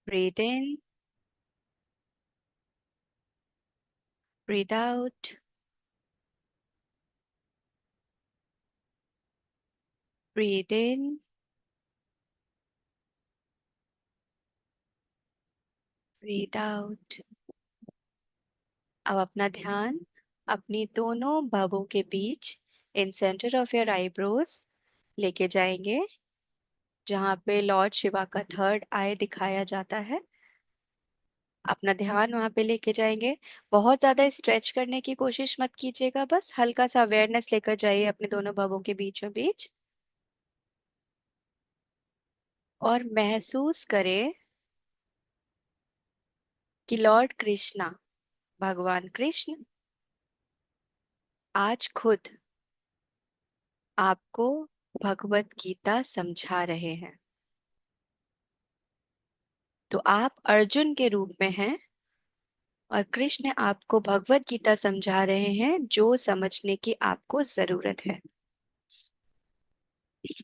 Breathe in, breathe out. Breathe in, breathe out. अब अपना ध्यान अपनी दोनों भवों के बीच इन सेंटर ऑफ योर आईब्रोज लेके जाएंगे, जहां पे लॉर्ड शिवा का थर्ड आई दिखाया जाता है। अपना ध्यान वहां पे लेके जाएंगे। बहुत ज्यादा स्ट्रेच करने की कोशिश मत कीजिएगा, बस हल्का सा अवेयरनेस लेकर जाइए अपने दोनों भवों के बीचों बीच। और महसूस करें कि लॉर्ड कृष्णा, भगवान कृष्ण आज खुद आपको भगवत गीता समझा रहे हैं। तो आप अर्जुन के रूप में हैं और कृष्ण आपको भगवत गीता समझा रहे हैं, जो समझने की आपको जरूरत है।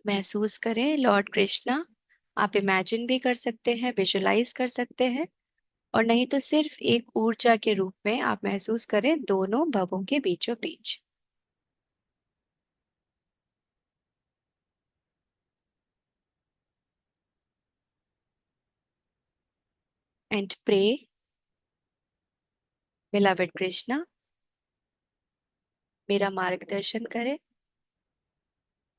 महसूस करें लॉर्ड कृष्णा। आप इमेजिन भी कर सकते हैं, विजुलाइज कर सकते हैं, और नहीं तो सिर्फ एक ऊर्जा के रूप में आप महसूस करें दोनों भवों के बीचों बीच। एंड प्रे, बिलवड कृष्णा, मेरा मार्गदर्शन करें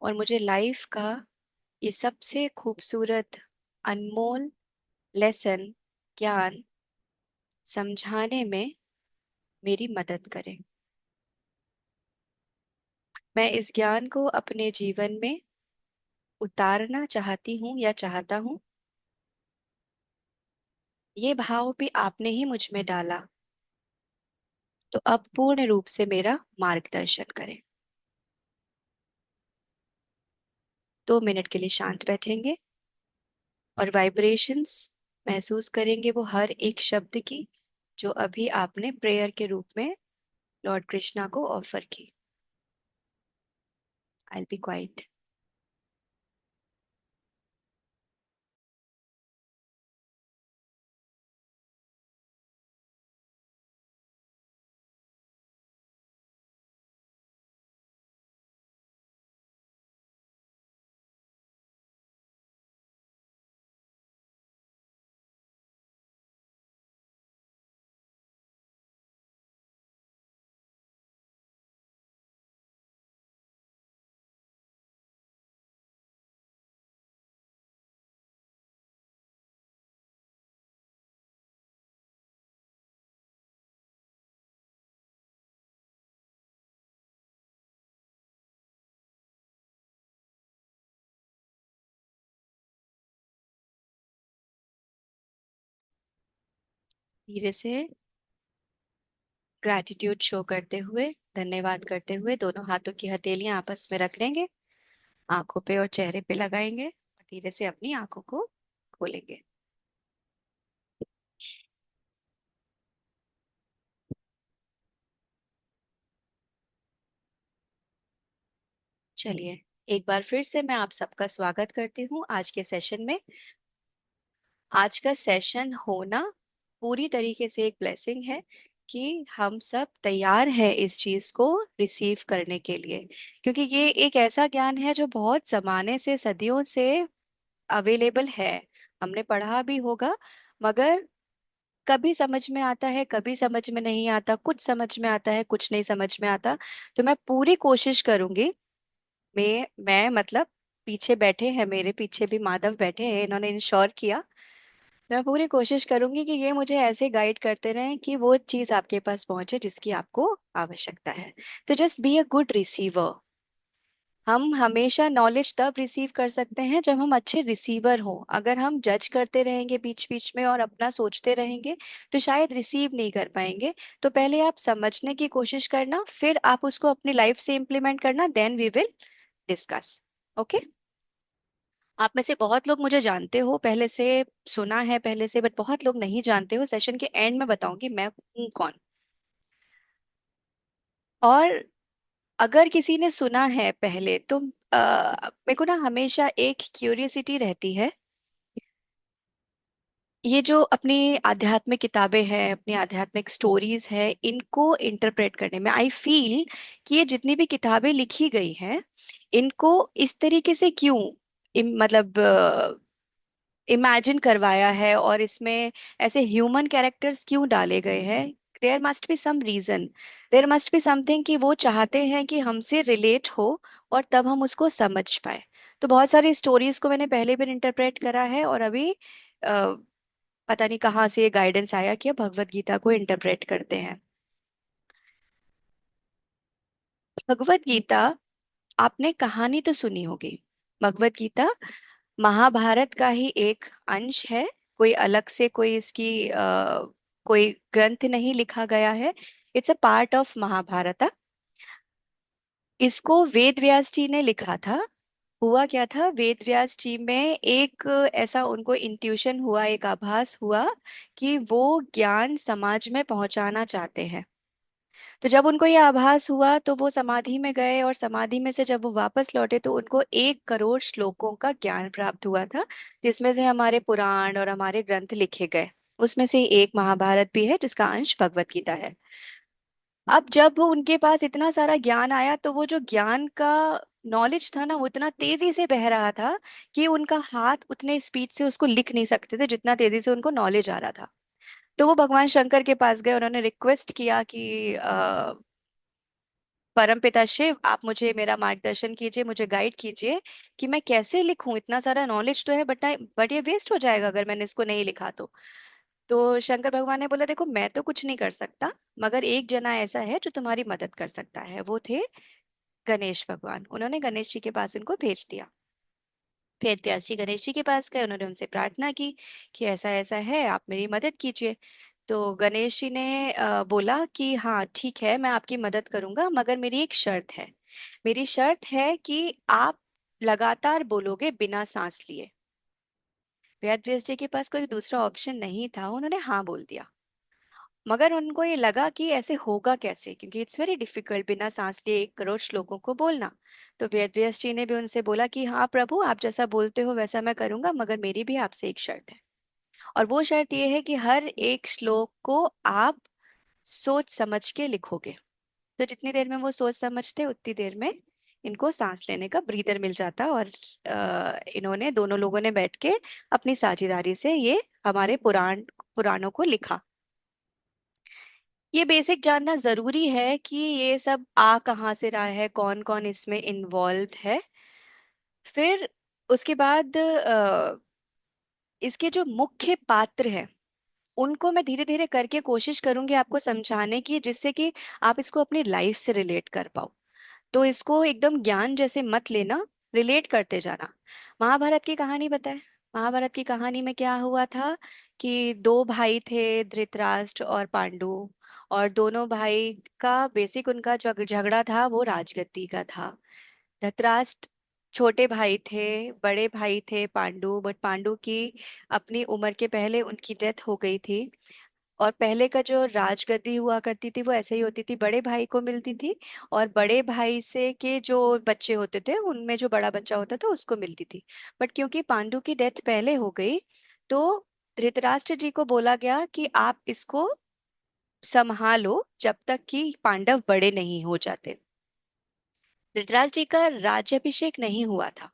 और मुझे लाइफ का ये सबसे खूबसूरत अनमोल लेसन, ज्ञान समझाने में मेरी मदद करें। मैं इस ज्ञान को अपने जीवन में उतारना चाहती हूँ या चाहता हूँ। ये भाव भी आपने ही मुझ में डाला, तो अब पूर्ण रूप से मेरा मार्गदर्शन करें। 2 मिनट के लिए शांत बैठेंगे और वाइब्रेशंस महसूस करेंगे वो हर एक शब्द की, जो अभी आपने प्रेयर के रूप में लॉर्ड कृष्णा को ऑफर की। I will be quite. धीरे से ग्रैटिट्यूड शो करते हुए, धन्यवाद करते हुए, दोनों हाथों की हथेलियां आपस में रख लेंगे, आंखों पे और चेहरे पे लगाएंगे और धीरे से अपनी आंखों को खोलेंगे। चलिए, एक बार फिर से मैं आप सबका स्वागत करती हूँ आज के सेशन में। आज का सेशन होना पूरी तरीके से एक ब्लेसिंग है कि हम सब तैयार हैं इस चीज को रिसीव करने के लिए, क्योंकि ये एक ऐसा ज्ञान है जो बहुत जमाने से, सदियों से अवेलेबल है। हमने पढ़ा भी होगा, मगर कभी समझ में आता है, कभी समझ में नहीं आता, कुछ समझ में आता है, कुछ नहीं समझ में आता। तो मैं पूरी कोशिश करूंगी, मैं मतलब पीछे बैठे हैं, मेरे पीछे भी माधव बैठे हैं, इन्होंने इंश्योर किया। तो मैं पूरी कोशिश करूंगी कि ये मुझे ऐसे गाइड करते रहें कि वो चीज आपके पास पहुंचे जिसकी आपको आवश्यकता है। तो just be a good receiver. हम हमेशा नॉलेज तब रिसीव कर सकते हैं जब हम अच्छे रिसीवर हों। अगर हम जज करते रहेंगे बीच बीच में और अपना सोचते रहेंगे, तो शायद रिसीव नहीं कर पाएंगे। तो पहले आप समझने की कोशिश करना, फिर आप उसको अपनी लाइफ से इम्प्लीमेंट करना, then we will discuss. Okay. आप में से बहुत लोग मुझे जानते हो पहले से, सुना है पहले से, बट बहुत लोग नहीं जानते हो। सेशन के एंड में बताऊंगी मैं हूँ कौन। और अगर किसी ने सुना है पहले, तो मेरे को ना हमेशा एक क्यूरियोसिटी रहती है ये जो अपनी आध्यात्मिक किताबें हैं, अपनी आध्यात्मिक स्टोरीज हैं, इनको इंटरप्रेट करने में आई फील कि ये जितनी भी किताबें लिखी गई हैं, इनको इस तरीके से क्यों मतलब इमेजिन करवाया है, और इसमें ऐसे ह्यूमन कैरेक्टर्स क्यों डाले गए हैं? There must be some reason, there must be something कि वो चाहते हैं कि हमसे रिलेट हो और तब हम उसको समझ पाए। तो बहुत सारी स्टोरीज को मैंने पहले भी इंटरप्रेट करा है, और अभी पता नहीं कहाँ से ये गाइडेंस आया कि अब भगवत गीता को इंटरप्रेट करते हैं। भगवत गीता, आपने कहानी तो सुनी होगी। भगवत गीता महाभारत का ही एक अंश है। कोई अलग से कोई इसकी कोई ग्रंथ नहीं लिखा गया है। It's a part of Mahabharat. इसको वेद व्यास जी ने लिखा था। हुआ क्या था, वेद व्यास जी में एक ऐसा उनको इंट्यूशन हुआ, एक आभास हुआ कि वो ज्ञान समाज में पहुंचाना चाहते हैं। तो जब उनको ये आभास हुआ तो वो समाधि में गए, और समाधि में से जब वो वापस लौटे तो उनको 1 करोड़ श्लोकों का ज्ञान प्राप्त हुआ था, जिसमें से हमारे पुराण और हमारे ग्रंथ लिखे गए। उसमें से एक महाभारत भी है जिसका अंश भगवत गीता है। अब जब उनके पास इतना सारा ज्ञान आया तो वो जो ज्ञान का नॉलेज था ना, वो इतना तेजी से बह रहा था कि उनका हाथ उतने स्पीड से उसको लिख नहीं सकते थे जितना तेजी से उनको नॉलेज आ रहा था। तो वो भगवान शंकर के पास गए, उन्होंने रिक्वेस्ट किया कि परमपिता शिव, आप मुझे मेरा मार्गदर्शन कीजिए, मुझे गाइड कीजिए कि मैं कैसे लिखूं। इतना सारा नॉलेज तो है, बट ये वेस्ट हो जाएगा अगर मैंने इसको नहीं लिखा तो शंकर भगवान ने बोला, देखो मैं तो कुछ नहीं कर सकता, मगर एक जना ऐसा है जो तुम्हारी मदद कर सकता है। वो थे गणेश भगवान। उन्होंने गणेश जी के पास उनको भेज दिया। फिर व्यास जी गणेश जी के पास गए, उन्होंने उनसे प्रार्थना की कि ऐसा ऐसा है, आप मेरी मदद कीजिए। तो गणेश जी ने बोला कि हाँ ठीक है, मैं आपकी मदद करूंगा, मगर मेरी एक शर्त है। मेरी शर्त है कि आप लगातार बोलोगे बिना सांस लिए। व्यास जी के पास कोई दूसरा ऑप्शन नहीं था, उन्होंने हाँ बोल दिया। मगर उनको ये लगा कि ऐसे होगा कैसे, क्योंकि इट्स वेरी डिफिकल्ट बिना सांस लिए 1 करोड़ श्लोकों को बोलना। तो वेद व्यास जी ने भी उनसे बोला कि हाँ प्रभु, आप जैसा बोलते हो वैसा मैं करूंगा, मगर मेरी भी आपसे एक शर्त है। और वो शर्त ये है कि हर एक श्लोक को आप सोच समझ के लिखोगे। तो जितनी देर में वो सोच समझते उतनी देर में इनको सांस लेने का ब्रीदर मिल जाता, और इन्होंने दोनों लोगों ने बैठ के अपनी साझेदारी से ये हमारे पुराणों को लिखा। ये बेसिक जानना जरूरी है कि ये सब आ कहाँ से रहा है, कौन कौन इसमें इन्वॉल्व है। फिर उसके बाद इसके जो मुख्य पात्र हैं उनको मैं धीरे धीरे करके कोशिश करूंगी आपको समझाने की, जिससे कि आप इसको अपनी लाइफ से रिलेट कर पाओ। तो इसको एकदम ज्ञान जैसे मत लेना, रिलेट करते जाना। महाभारत की कहानी बताए। महाभारत की कहानी में क्या हुआ था कि दो भाई थे, धृतराष्ट्र और पांडु। और दोनों भाई का बेसिक उनका जो झगड़ा था वो राजगद्दी का था। धृतराष्ट्र छोटे भाई थे, बड़े भाई थे पांडु, बट पांडु की अपनी उम्र के पहले उनकी डेथ हो गई थी। और पहले का जो राजगद्दी हुआ करती थी वो ऐसे ही होती थी, बड़े भाई को मिलती थी, और बड़े भाई से के जो बच्चे होते थे उनमें जो बड़ा बच्चा होता था उसको मिलती थी। बट क्योंकि पांडु की डेथ पहले हो गई, तो धृतराष्ट्र जी को बोला गया कि आप इसको संभालो जब तक कि पांडव बड़े नहीं हो जाते। धृतराष्ट्र जी का राज्याभिषेक नहीं हुआ था,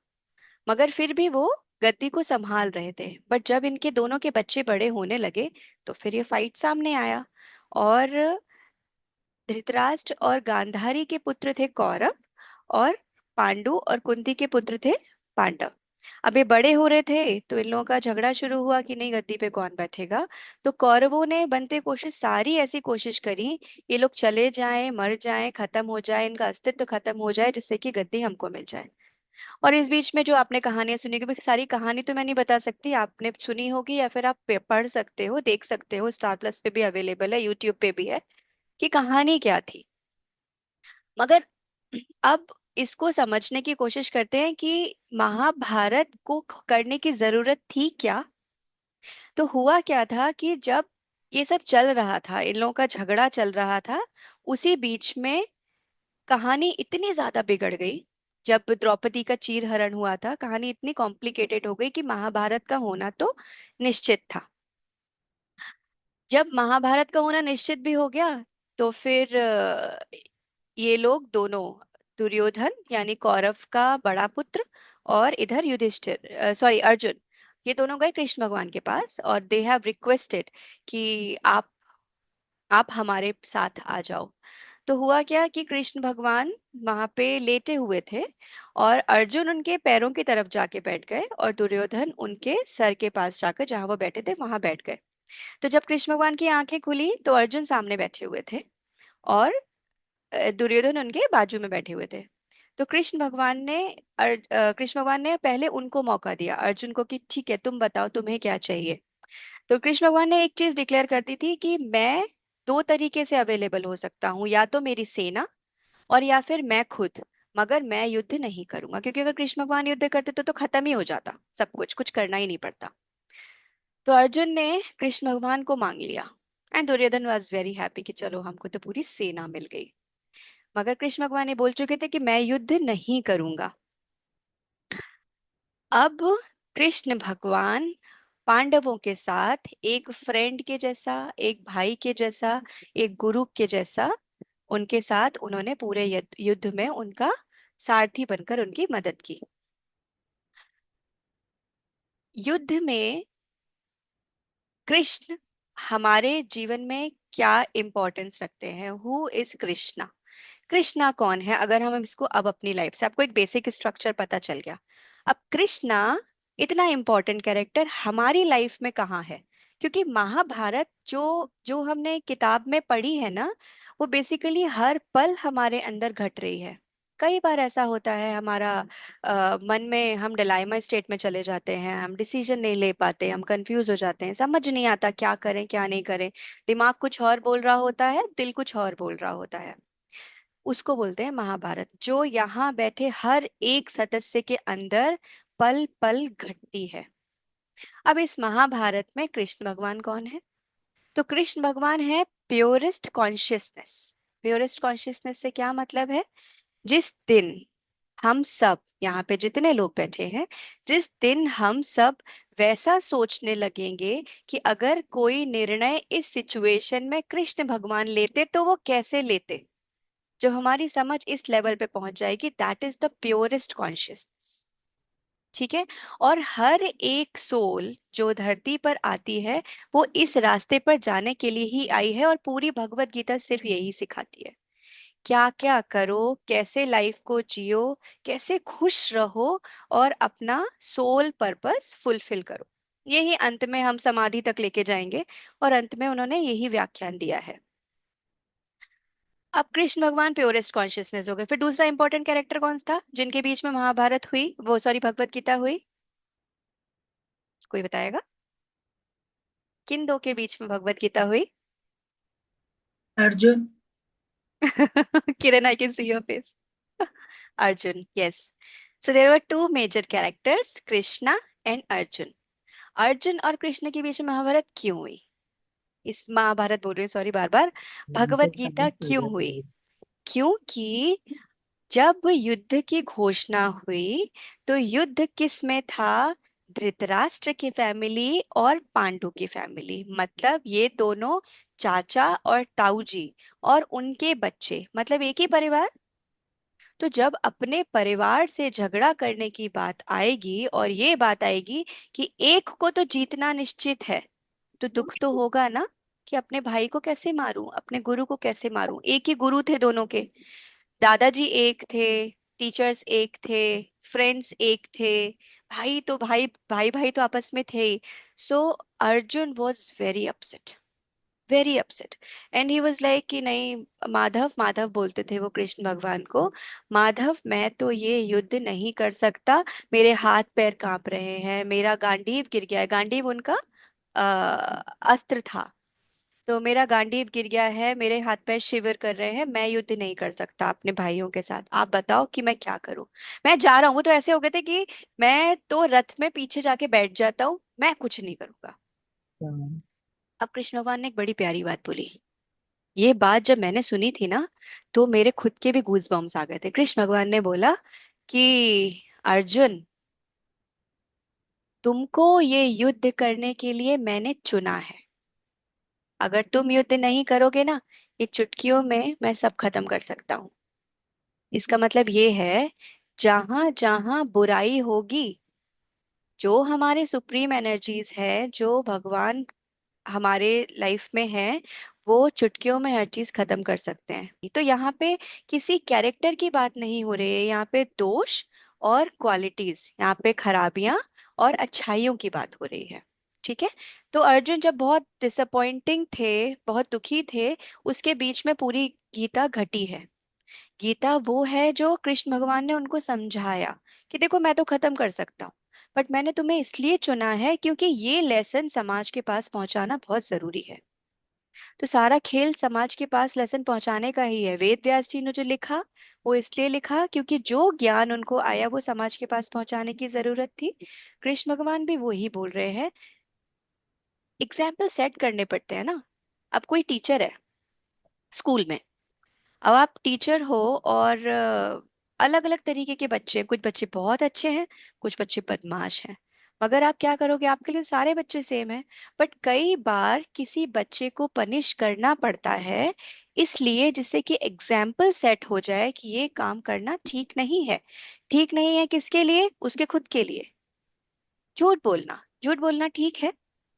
मगर फिर भी वो गद्दी को संभाल रहे थे। बट जब इनके दोनों के बच्चे बड़े होने लगे तो फिर ये फाइट सामने आया। और धृतराष्ट्र और गांधारी के पुत्र थे कौरव, और पांडु और कुंती के पुत्र थे पांडव। अब ये बड़े हो रहे थे तो इन लोगों का झगड़ा शुरू हुआ कि नहीं, गद्दी पे कौन बैठेगा। तो कौरवों ने बनते कोशिश सारी ऐसी कोशिश करी, ये लोग चले जाएं, मर जाएं, खत्म हो जाए, इनका अस्तित्व खत्म हो जाए, जिससे कि गद्दी हमको मिल जाए। और इस बीच में जो आपने कहानियां सुनी, क्योंकि सारी कहानी तो मैं नहीं बता सकती, आपने सुनी होगी या फिर आप पढ़ सकते हो, देख सकते हो, स्टार प्लस पे भी अवेलेबल है, यूट्यूब पे भी है कि कहानी क्या थी। मगर अब इसको समझने की कोशिश करते हैं कि महाभारत को करने की जरूरत थी क्या। तो हुआ क्या था कि जब ये सब चल रहा था, इन लोगों का झगड़ा चल रहा था, उसी बीच में कहानी इतनी ज्यादा बिगड़ गई। जब द्रौपदी का चीर हरण हुआ था, कहानी इतनी कॉम्प्लिकेटेड हो गई कि महाभारत का होना तो निश्चित था। जब महाभारत का होना निश्चित भी हो गया, तो फिर ये लोग दोनों, दुर्योधन यानी कौरव का बड़ा पुत्र, और इधर युधिष्ठिर, सॉरी अर्जुन, ये दोनों गए कृष्ण भगवान के पास और दे हैव रिक्वेस्टेड कि आप हमारे साथ आ जाओ। तो हुआ क्या कि कृष्ण भगवान वहां पे लेटे हुए थे, और अर्जुन उनके पैरों की तरफ जाके बैठ गए, और दुर्योधन उनके सर के पास जाकर जहां वो बैठे थे वहां बैठ गए। तो जब कृष्ण भगवान की आंखें खुली तो अर्जुन सामने बैठे हुए थे, और दुर्योधन उनके बाजू में बैठे हुए थे। तो कृष्ण भगवान ने पहले उनको मौका दिया, अर्जुन को, कि ठीक है तुम बताओ तुम्हें क्या चाहिए। तो कृष्ण भगवान ने एक चीज डिक्लेयर कर दी थी कि मैं दो तरीके से अवेलेबल हो सकता हूँ, या तो मेरी सेना और या फिर मैं खुद, मगर मैं युद्ध नहीं करूंगा, क्योंकि अगर कृष्ण भगवान युद्ध करते तो खत्म ही हो जाता, सब कुछ कुछ करना ही नहीं पड़ता। तो अर्जुन ने कृष्ण भगवान को मांग लिया, and Duryodhan was very happy कि चलो हमको तो पूरी सेना मिल गई। मगर कृष्ण भगवान ये बोल चुके थे कि मैं युद्ध नहीं करूंगा। अब कृष्ण भगवान पांडवों के साथ एक फ्रेंड के जैसा, एक भाई के जैसा, एक गुरु के जैसा, उनके साथ उन्होंने पूरे युद्ध में उनका सारथी बनकर उनकी मदद की। युद्ध में कृष्ण हमारे जीवन में क्या इंपॉर्टेंस रखते हैं, हु इज कृष्णा, कृष्णा कौन है, अगर हम इसको अब अपनी लाइफ से, आपको एक बेसिक स्ट्रक्चर पता चल गया। अब कृष्णा इतना इंपॉर्टेंट कैरेक्टर हमारी लाइफ में कहाँ है, क्योंकि महाभारत जो जो हमने किताब में पढ़ी है ना, वो बेसिकली हर पल हमारे अंदर घट रही है। कई बार ऐसा होता है हमारा मन में, हम डिलाइमा स्टेट में चले जाते हैं, हम डिसीजन नहीं ले पाते, हम कंफ्यूज हो जाते हैं, समझ नहीं आता क्या करें क्या नहीं करें, दिमाग कुछ और बोल रहा होता है, दिल कुछ और बोल रहा होता है। उसको बोलते हैं महाभारत, जो यहाँ बैठे हर एक सदस्य के अंदर पल पल घटती है। अब इस महाभारत में कृष्ण भगवान कौन है? तो कृष्ण भगवान है प्योरेस्ट कॉन्शियसनेस। प्योरेस्ट कॉन्शियसनेस से क्या मतलब है? जिस दिन हम सब यहाँ पे जितने लोग बैठे हैं, जिस दिन हम सब वैसा सोचने लगेंगे कि अगर कोई निर्णय इस सिचुएशन में कृष्ण भगवान लेते तो वो कैसे लेते, जब हमारी समझ इस लेवल पे पहुंच जाएगी, that is the purest consciousness. ठीक है। और हर एक सोल जो धरती पर आती है, वो इस रास्ते पर जाने के लिए ही आई है, और पूरी भगवत गीता सिर्फ यही सिखाती है, क्या क्या करो, कैसे लाइफ को जियो, कैसे खुश रहो, और अपना सोल पर्पस फुलफिल करो। यही अंत में हम समाधि तक लेके जाएंगे, और अंत में उन्होंने यही व्याख्यान दिया है। अब कृष्ण भगवान प्योरेस्ट कॉन्शियसनेस हो गए, फिर दूसरा इंपॉर्टेंट कैरेक्टर कौन सा था जिनके बीच में महाभारत हुई, वो सॉरी भगवत गीता हुई? कोई बताएगा? किन दो के बीच में भगवत गीता हुई? Arjun. Kiran, I can see your face. Arjun, yes. So there were two major characters, Krishna and Arjun. Arjun और कृष्ण के बीच में महाभारत क्यों हुई? इस महाभारत बोल रही हूँ, सॉरी, बार बार। भगवत गीता क्यों हुई? क्योंकि जब युद्ध की घोषणा हुई, तो युद्ध किस में था? धृतराष्ट्र की फैमिली और पांडु की फैमिली, मतलब ये दोनों चाचा और ताऊ जी और उनके बच्चे, मतलब एक ही परिवार। तो जब अपने परिवार से झगड़ा करने की बात आएगी और ये बात आएगी कि एक को तो जीतना निश्चित है, तो दुख तो होगा ना, कि अपने भाई को कैसे मारूं, अपने गुरु को कैसे मारूं। एक ही गुरु थे दोनों के, दादाजी एक थे, टीचर्स एक थे, फ्रेंड्स एक थे, भाई तो भाई भाई भाई तो आपस में थे ही। So Arjun was very upset, very upset, and he was like कि नहीं, माधव, माधव बोलते थे वो कृष्ण भगवान को, माधव मैं तो ये युद्ध नहीं कर सकता, मेरे हाथ पैर कांप रहे हैं, मेरा गांडीव गिर गया है। गांडीव उनका अस्त्र था। तो मेरा गांडीव गिर गया है, मेरे हाथ पैर शिविर कर रहे हैं, मैं युद्ध नहीं कर सकता अपने भाइयों के साथ, आप बताओ कि मैं क्या करूं। मैं जा रहा हूँ, वो तो ऐसे हो गए थे कि मैं तो रथ में पीछे जाके बैठ जाता हूँ, मैं कुछ नहीं करूंगा। अब कृष्ण भगवान ने एक बड़ी प्यारी बात बोली। ये बात जब मैंने सुनी थी ना, तो मेरे खुद के भी गूज बम्स आ गए थे। कृष्ण भगवान ने बोला कि अर्जुन, तुमको ये युद्ध करने के लिए मैंने चुना है। अगर तुम युद्ध नहीं करोगे ना, ये चुटकियों में मैं सब खत्म कर सकता हूँ। इसका मतलब ये है, जहां जहां बुराई होगी, जो हमारे सुप्रीम एनर्जीज है, जो भगवान हमारे लाइफ में है, वो चुटकियों में हर चीज खत्म कर सकते हैं। तो यहाँ पे किसी कैरेक्टर की बात नहीं हो रही है, यहाँ पे दोष और क्वालिटीज, यहाँ पे खराबियां और अच्छाइयों की बात हो रही है। ठीक है। तो अर्जुन जब बहुत डिसअपॉइंटिंग थे, बहुत दुखी थे, उसके बीच में पूरी गीता घटी है। गीता वो है जो कृष्ण भगवान ने उनको समझाया कि देखो मैं तो खत्म कर सकता हूँ, बट मैंने तुम्हें इसलिए चुना है क्योंकि ये लेसन समाज के पास पहुंचाना बहुत जरूरी है। तो सारा खेल समाज के पास लेसन पहुंचाने का ही है। वेद व्यास जी ने जो लिखा, वो इसलिए लिखा क्योंकि जो ज्ञान उनको आया वो समाज के पास पहुंचाने की जरूरत थी। कृष्ण भगवान भी वही बोल रहे हैं। एग्जाम्पल सेट करने पड़ते हैं ना। अब कोई टीचर है स्कूल में, अब आप टीचर हो और अलग अलग तरीके के बच्चे हैं। कुछ बच्चे बहुत अच्छे हैं, कुछ बच्चे बदमाश हैं। मगर आप क्या करोगे, आपके लिए सारे बच्चे सेम हैं। बट कई बार किसी बच्चे को पनिश करना पड़ता है, इसलिए जिससे कि एग्जाम्पल सेट हो जाए कि ये काम करना ठीक नहीं है। ठीक नहीं है किसके लिए? उसके खुद के लिए। झूठ बोलना, झूठ बोलना ठीक है,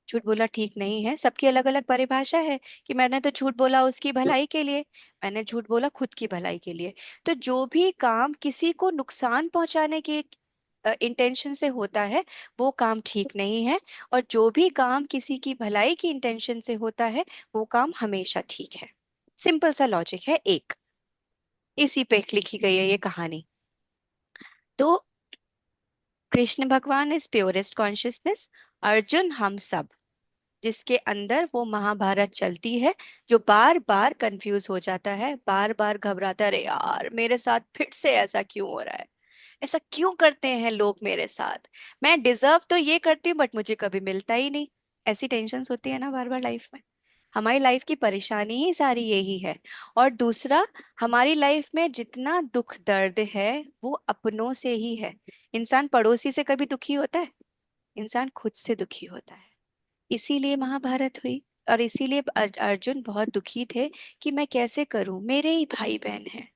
झूठ बोलना ठीक नहीं है। सबकी अलग अलग परिभाषा है कि मैंने तो झूठ बोला उसकी भलाई के लिए, मैंने झूठ बोला खुद की भलाई के लिए। तो जो भी काम किसी को नुकसान पहुंचाने के इंटेंशन से होता है, वो काम ठीक नहीं है। और जो भी काम किसी की भलाई की इंटेंशन से होता है, वो काम हमेशा ठीक है। सिंपल सा लॉजिक है एक, इसी पे लिखी गई है ये कहानी। तो कृष्ण भगवान इज प्योरेस्ट कॉन्शियसनेस, अर्जुन हम सब, जिसके अंदर वो महाभारत चलती है, जो बार बार कंफ्यूज हो जाता है, बार बार घबराता है, अरे यार मेरे साथ फिर से ऐसा क्यों हो रहा है, ऐसा क्यों करते हैं लोग मेरे साथ, मैं डिजर्व तो ये करती हूँ बट मुझे कभी मिलता ही नहीं। ऐसी टेंशन्स होती है ना बार बार लाइफ में। हमारी लाइफ की परेशानी ही सारी यही है। और दूसरा, हमारी लाइफ में जितना दुख दर्द है वो अपनों से ही है। इंसान पड़ोसी से कभी दुखी होता है? इंसान खुद से दुखी होता है। इसीलिए महाभारत हुई। और इसीलिए अर्जुन बहुत दुखी थे कि मैं कैसे करूं, मेरे ही भाई बहन हैं,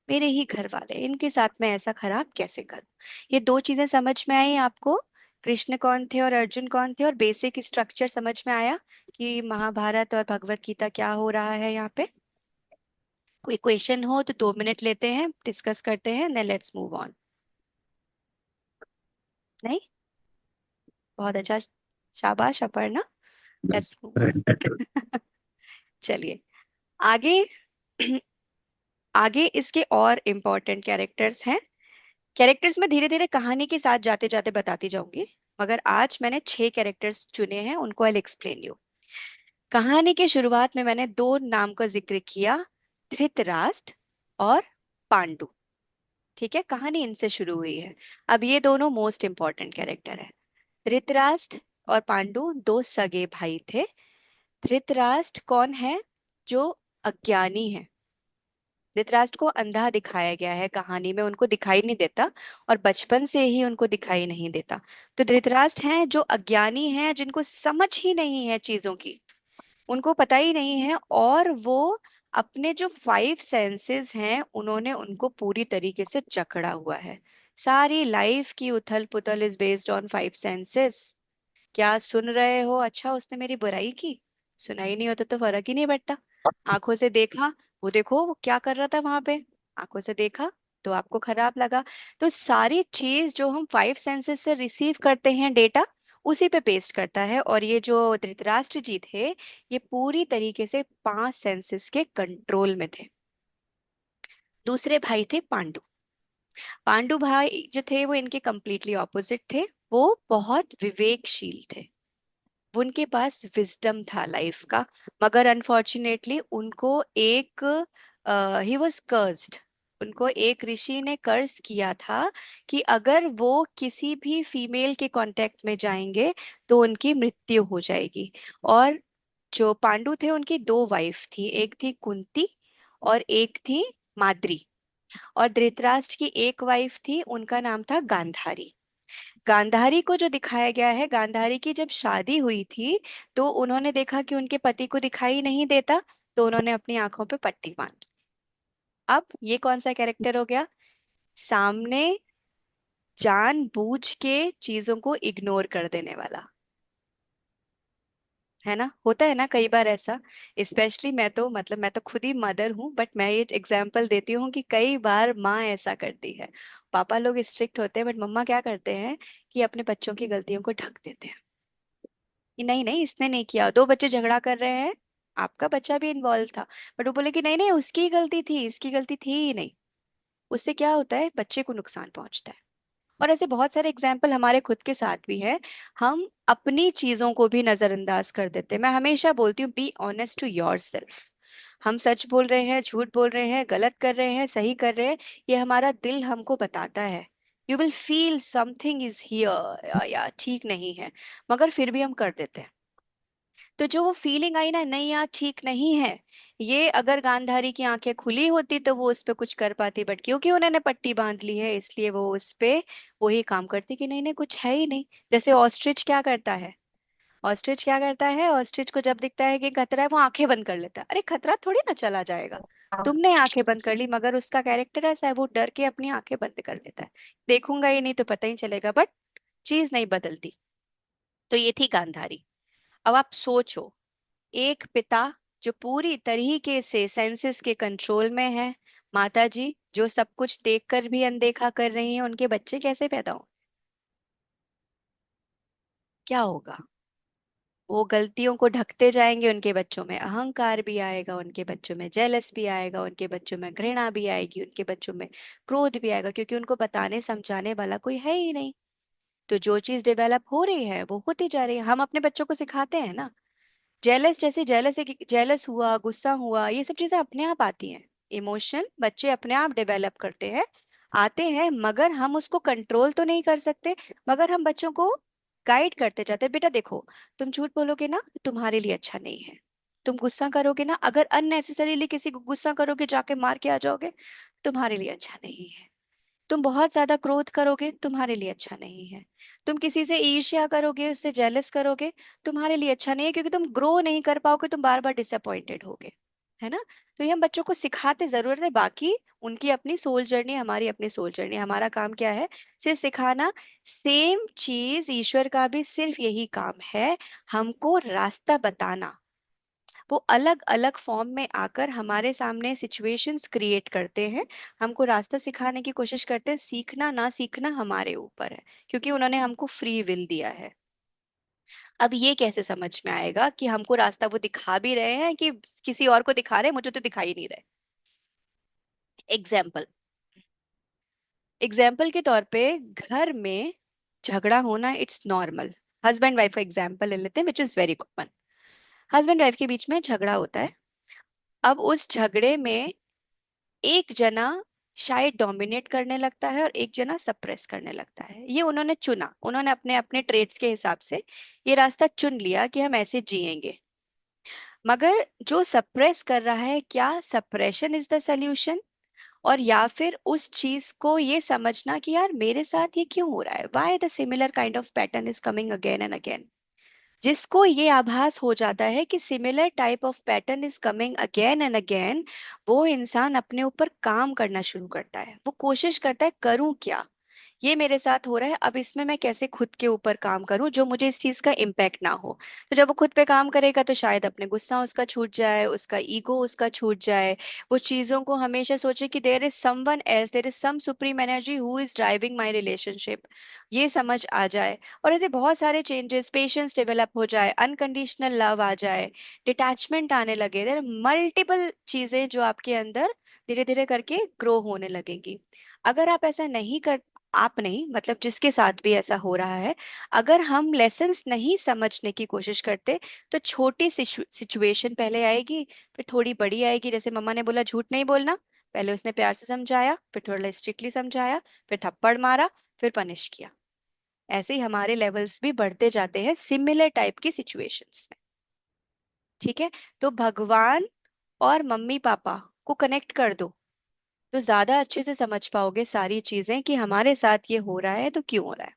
मेरे ही घर वाले, इनके साथ मैं ऐसा खराब कैसे करूं। ये दो चीजें समझ में आई आपको? कृष्ण कौन थे और अर्जुन कौन थे, और बेसिक स्ट्रक्चर समझ में आया कि महाभारत और भगवत गीता क्या हो रहा है यहाँ पे। कोई क्वेश्चन हो तो 2 मिनट लेते हैं, डिस्कस करते हैं, देन लेट्स मूव ऑन। नहीं? बहुत अच्छा। शाबाश अपर्णा। Let's move on. चलिए आगे। आगे इसके और इम्पोर्टेंट कैरेक्टर्स हैं। कैरेक्टर्स में धीरे धीरे कहानी के साथ जाते जाते बताती जाऊंगी, मगर आज मैंने 6 कैरेक्टर्स चुने हैं, उनको आई एक्सप्लेन यू। कहानी के शुरुआत में मैंने दो नाम का जिक्र किया, धृतराष्ट्र और पांडु। ठीक है, कहानी इनसे शुरू हुई है। अब ये दोनों मोस्ट इंपॉर्टेंट कैरेक्टर है। धृतराष्ट्र और पांडु दो सगे भाई थे। धृतराष्ट्र कौन है? जो अज्ञानी है। धृतराष्ट्र को अंधा दिखाया गया है कहानी में, उनको दिखाई नहीं देता, और बचपन से ही उनको दिखाई नहीं देता। तो धृतराष्ट्र हैं जो अज्ञानी हैं, जिनको समझ ही नहीं है चीजों की, उनको पता ही नहीं है। और वो अपने जो 5 सेंसेस हैं, उन्होंने उनको पूरी तरीके से जकड़ा हुआ है। सारी लाइफ की उथल पुथल इज बेस्ड ऑन 5 सेंसेस। क्या सुन रहे हो? अच्छा उसने मेरी बुराई की। सुनाई नहीं होता तो फर्क ही नहीं पड़ता। आंखों से देखा, वो देखो वो क्या कर रहा था वहां पे, आंखों से देखा तो आपको खराब लगा। तो सारी चीज जो हम 5 सेंसेस से रिसीव करते हैं डेटा, उसी पे पेस्ट करता है। और ये जो धृतराष्ट्र जी थे, ये पूरी तरीके से 5 सेंसेस के कंट्रोल में थे। दूसरे भाई थे पांडु। पांडु भाई जो थे वो इनके कंप्लीटली ऑपोजिट थे। वो बहुत विवेकशील थे, उनके पास विजडम था लाइफ का। मगर अनफॉर्चुनेटली उनको एक, ही वॉज कर्स्ड, उनको एक ऋषि ने कर्ज किया था कि अगर वो किसी भी फीमेल के कांटेक्ट में जाएंगे तो उनकी मृत्यु हो जाएगी। और जो पांडु थे उनकी दो वाइफ थी, एक थी कुंती और एक थी माद्री। और धृतराष्ट्र की एक वाइफ थी, उनका नाम था गांधारी। गांधारी को जो दिखाया गया है, गांधारी की जब शादी हुई थी तो उन्होंने देखा कि उनके पति को दिखाई नहीं देता, तो उन्होंने अपनी आंखों पे पट्टी बांध ली। अब ये कौन सा कैरेक्टर हो गया? सामने जानबूझ के चीजों को इग्नोर कर देने वाला। है ना, होता है ना कई बार ऐसा। स्पेशली मैं तो मतलब मैं तो खुद ही मदर हूँ, बट मैं ये एग्जांपल देती हूँ कि कई बार माँ ऐसा करती है। पापा लोग स्ट्रिक्ट होते हैं, बट मम्मा क्या करते हैं कि अपने बच्चों की गलतियों को ढक देते हैं कि नहीं नहीं इसने नहीं किया, दो बच्चे झगड़ा कर रहे हैं, आपका बच्चा भी इन्वॉल्व था, बट वो बोले कि नहीं नहीं उसकी ही गलती थी, इसकी गलती थी ही नहीं। उससे क्या होता है, बच्चे को नुकसान पहुंचता है। और ऐसे बहुत सारे एग्जाम्पल हमारे खुद के साथ भी है। हम अपनी चीजों को भी नजरअंदाज कर देते हैं। मैं हमेशा बोलती हूँ, be honest to yourself. हम सच बोल रहे हैं, झूठ बोल रहे हैं, गलत कर रहे हैं, सही कर रहे हैं, ये हमारा दिल हमको बताता है। You will feel something is here, या ठीक नहीं है, मगर फिर भी हम कर देते हैं। तो जो वो फीलिंग आई ना, नहीं यार ठीक नहीं है, ये अगर गांधारी की आंखें खुली होती तो वो उस पे कुछ कर पाती, बट क्योंकि उन्होंने पट्टी बांध ली है इसलिए वो उस पे वही काम करती कि नहीं नहीं कुछ है ही नहीं। जैसे ऑस्ट्रिच क्या करता है, ऑस्ट्रिच क्या करता है, ऑस्ट्रिच को जब दिखता है कि खतरा है वो आंखें बंद कर लेता है। अरे खतरा थोड़ी ना चला जाएगा, तुमने आंखें बंद कर ली, मगर उसका कैरेक्टर ऐसा है, वो डर के अपनी आंखें बंद कर लेता है। देखूंगा ही नहीं तो पता ही चलेगा, बट चीज नहीं बदलती। तो ये थी गांधारी। अब आप सोचो, एक पिता जो पूरी तरीके से सेंसेस के कंट्रोल में है, माता जी जो सब कुछ देखकर भी अनदेखा कर रही हैं, उनके बच्चे कैसे पैदा हो, क्या होगा? वो गलतियों को ढकते जाएंगे, उनके बच्चों में अहंकार भी आएगा, उनके बच्चों में जेलस भी आएगा, उनके बच्चों में घृणा भी आएगी, उनके बच्चों में क्रोध भी आएगा, क्योंकि उनको बताने समझाने वाला कोई है ही नहीं। तो जो चीज डेवलप हो रही है वो होती जा रही है। हम अपने बच्चों को सिखाते हैं ना, जेलस जैसे जेलस जेलस हुआ, गुस्सा हुआ, ये सब चीजें अपने आप आती हैं। इमोशन बच्चे अपने आप डेवलप करते हैं, आते हैं, मगर हम उसको कंट्रोल तो नहीं कर सकते। मगर हम बच्चों को गाइड करते जाते हैं, बेटा देखो, तुम झूठ बोलोगे ना तो तुम्हारे लिए अच्छा नहीं है। तुम गुस्सा करोगे ना, अगर अननेसेसरीली किसी को गुस्सा करोगे, जाके मार के आ जाओगे, तुम्हारे लिए अच्छा नहीं है। तुम बहुत ज्यादा क्रोध करोगे, तुम्हारे लिए अच्छा नहीं है। तुम किसी से ईर्ष्या करोगे, उससे जेलस करोगे, तुम्हारे लिए अच्छा नहीं है, क्योंकि तुम ग्रो नहीं कर पाओगे, तुम बार बार डिसअपॉइंटेड होगे। है ना? तो ये हम बच्चों को सिखाते जरूर है, बाकी उनकी अपनी सोल जर्नी, हमारी अपनी सोल जर्नी। हमारा काम क्या है? सिर्फ सिखाना। सेम चीज ईश्वर का भी सिर्फ यही काम है, हमको रास्ता बताना। वो अलग अलग फॉर्म में आकर हमारे सामने सिचुएशंस क्रिएट करते हैं, हमको रास्ता सिखाने की कोशिश करते हैं। सीखना ना सीखना हमारे ऊपर है, क्योंकि उन्होंने हमको फ्री विल दिया है। अब ये कैसे समझ में आएगा कि हमको रास्ता वो दिखा भी रहे हैं कि किसी और को दिखा रहे हैं, मुझे तो दिखाई नहीं रहे? एग्जाम्पल, एग्जाम्पल के तौर पे, घर में झगड़ा होना इट्स नॉर्मल। हस्बैंड वाइफ का एग्जाम्पल ले लेते हैं, which is very common. Husband wife के बीच में झगड़ा होता है। अब उस झगड़े में एक जना शायद डोमिनेट करने लगता है और एक जना सप्रेस करने लगता है। ये उन्होंने चुना, उन्होंने अपने अपने ट्रेड्स के हिसाब से ये रास्ता चुन लिया कि हम ऐसे जिएंगे। मगर जो सप्रेस कर रहा है, क्या सप्रेशन इज द सॉल्यूशन? और या फिर उस चीज को ये समझना कि यार मेरे साथ ये क्यों हो रहा है, why the similar kind of pattern is coming again and again. जिसको ये आभास हो जाता है कि similar type of pattern is coming again and again, वो इंसान अपने ऊपर काम करना शुरू करता है। वो कोशिश करता है, करूं क्या, ये मेरे साथ हो रहा है, अब इसमें मैं कैसे खुद के ऊपर काम करूं जो मुझे इस चीज का इम्पैक्ट ना हो। तो जब वो खुद पे काम करेगा तो शायद अपने गुस्सा उसका छूट जाए, उसका ईगो उसका छूट जाए। वो चीजों को हमेशा सोचे कि there is someone else, there is some supreme energy who is driving my relationship, ये समझ आ जाए। और ऐसे बहुत सारे चेंजेस, पेशेंस डेवलप हो जाए, अनकंडीशनल लव आ जाए, डिटैचमेंट आने लगे, देयर मल्टीपल चीजें जो आपके अंदर धीरे धीरे करके ग्रो होने लगेंगी। अगर आप ऐसा नहीं कर, आप नहीं मतलब जिसके साथ भी ऐसा हो रहा है, अगर हम लेसन्स नहीं समझने की कोशिश करते, तो छोटी सिचुएशन पहले आएगी, फिर थोड़ी बड़ी आएगी। जैसे मम्मा ने बोला झूठ नहीं बोलना, पहले उसने प्यार से समझाया, फिर थोड़ा स्ट्रिक्टली समझाया, फिर थप्पड़ मारा, फिर पनिश किया। ऐसे ही हमारे लेवल्स भी बढ़ते जाते हैं सिमिलर टाइप की सिचुएशंस में। ठीक है? तो भगवान और मम्मी पापा को कनेक्ट कर दो, तो ज्यादा अच्छे से समझ पाओगे सारी चीजें कि हमारे साथ ये हो रहा है तो क्यों हो रहा है।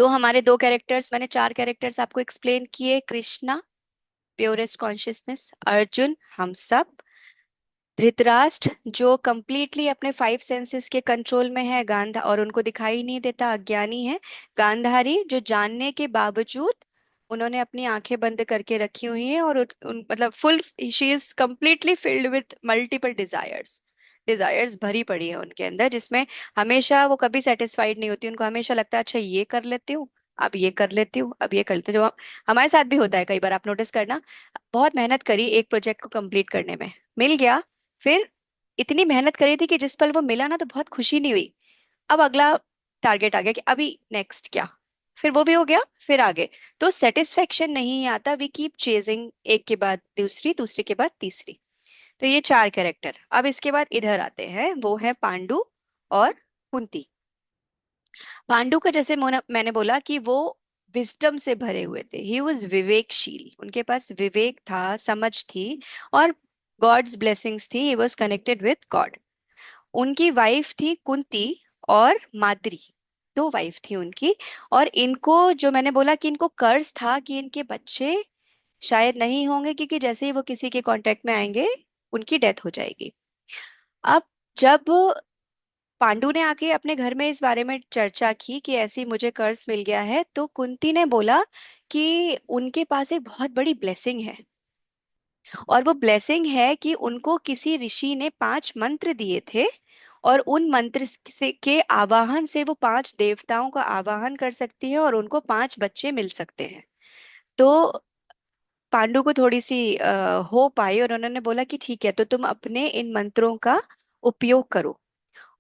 तो हमारे दो कैरेक्टर्स, मैंने चार कैरेक्टर्स आपको एक्सप्लेन किए। कृष्णा प्योरेस्ट कॉन्शियसनेस, अर्जुन हम सब, धृतराष्ट्र जो कंप्लीटली अपने फाइव सेंसेस के कंट्रोल में है, गांधा और उनको दिखाई नहीं देता, अज्ञानी है। गांधारी जो जानने के बावजूद उन्होंने अपनी आंखें बंद करके रखी हुई हैं, और मतलब full, she is completely filled with multiple desires. Desires भरी पड़ी है उनके अंदर, जिसमें हमेशा वो कभी सेटिस्फाइड नहीं होती। उनको हमेशा लगता है अच्छा ये कर लेती हूँ, अब ये कर लेती हूँ, अब ये कर लेती हूँ। जो हमारे साथ भी होता है कई बार, आप नोटिस करना। बहुत मेहनत करी एक प्रोजेक्ट को कंप्लीट करने में, मिल गया, फिर इतनी मेहनत करी थी कि जिस पल वो मिला ना तो बहुत खुशी नहीं हुई। अब अगला टारगेट आ गया कि अभी नेक्स्ट क्या, फिर वो भी हो गया, फिर आगे। तो सेटिस्फेक्शन नहीं आता, वी कीप चेजिंग, एक के बाद दूसरी, दूसरी के बाद तीसरी। तो ये चार कैरेक्टर। अब इसके बाद इधर आते हैं, वो है पांडु और कुंती। पांडु का जैसे मैंने बोला कि वो विजडम से भरे हुए थे, ही वॉज विवेकशील, उनके पास विवेक था, समझ थी, और गॉड्स ब्लेसिंग्स थी, he was connected with God. उनकी वाइफ थी कुंती और माद्री, दो वाइफ थी उनकी। और इनको जो मैंने बोला कि इनको कर्ज था कि इनके बच्चे शायद नहीं होंगे, क्योंकि जैसे ही वो किसी के कांटेक्ट में आएंगे उनकी डेथ हो जाएगी। अब जब पांडु ने आके अपने घर में इस बारे में चर्चा की कि ऐसी मुझे कर्ज मिल गया है, तो कुंती ने बोला कि उनके पास एक बहुत बड़ी ब्लेसिंग है, और वो ब्लेसिंग है कि उनको किसी ऋषि ने 5 मंत्र दिए थे, और उन मंत्र से के आवाहन से वो 5 देवताओं का आवाहन कर सकती है, और उनको 5 बच्चे मिल सकते हैं। तो पांडु को थोड़ी सी होप आई, और उन्होंने बोला कि ठीक है, तो तुम अपने इन मंत्रों का उपयोग करो।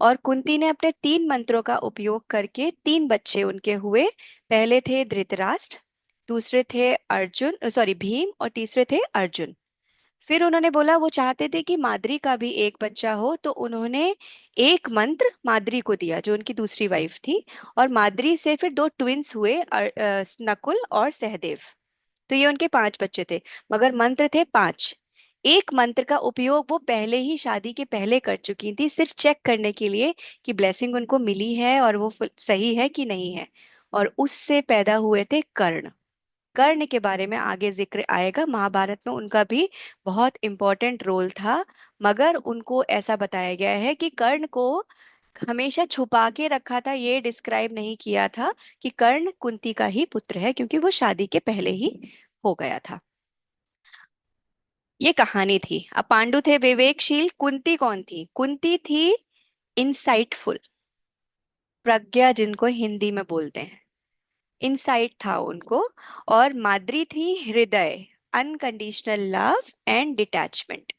और कुंती ने अपने 3 मंत्रों का उपयोग करके 3 बच्चे उनके हुए। पहले थे धृतराष्ट्र, दूसरे थे अर्जुन, सॉरी भीम, और तीसरे थे अर्जुन। फिर उन्होंने बोला वो चाहते थे कि माद्री का भी एक बच्चा हो, तो उन्होंने एक मंत्र माद्री को दिया जो उनकी दूसरी वाइफ थी। और माद्री से फिर 2 ट्विंस हुए, नकुल और सहदेव। तो ये उनके 5 बच्चे थे, मगर मंत्र थे 5। एक मंत्र का उपयोग वो पहले ही शादी के पहले कर चुकी थी, सिर्फ चेक करने के लिए कि ब्लेसिंग उनको मिली है और वो सही है कि नहीं है। और उससे पैदा हुए थे कर्ण। कर्ण के बारे में आगे जिक्र आएगा, महाभारत में उनका भी बहुत इंपॉर्टेंट रोल था। मगर उनको ऐसा बताया गया है कि कर्ण को हमेशा छुपा के रखा था, ये डिस्क्राइब नहीं किया था कि कर्ण कुंती का ही पुत्र है, क्योंकि वो शादी के पहले ही हो गया था। ये कहानी थी। अब पांडु थे विवेकशील, कुंती कौन थी? कुंती थी इंसाइटफुल, प्रज्ञा जिनको हिंदी में बोलते हैं, इनसाइट था उनको। और माद्री थी हृदय, अनकंडीशनल लव एंड डिटैचमेंट।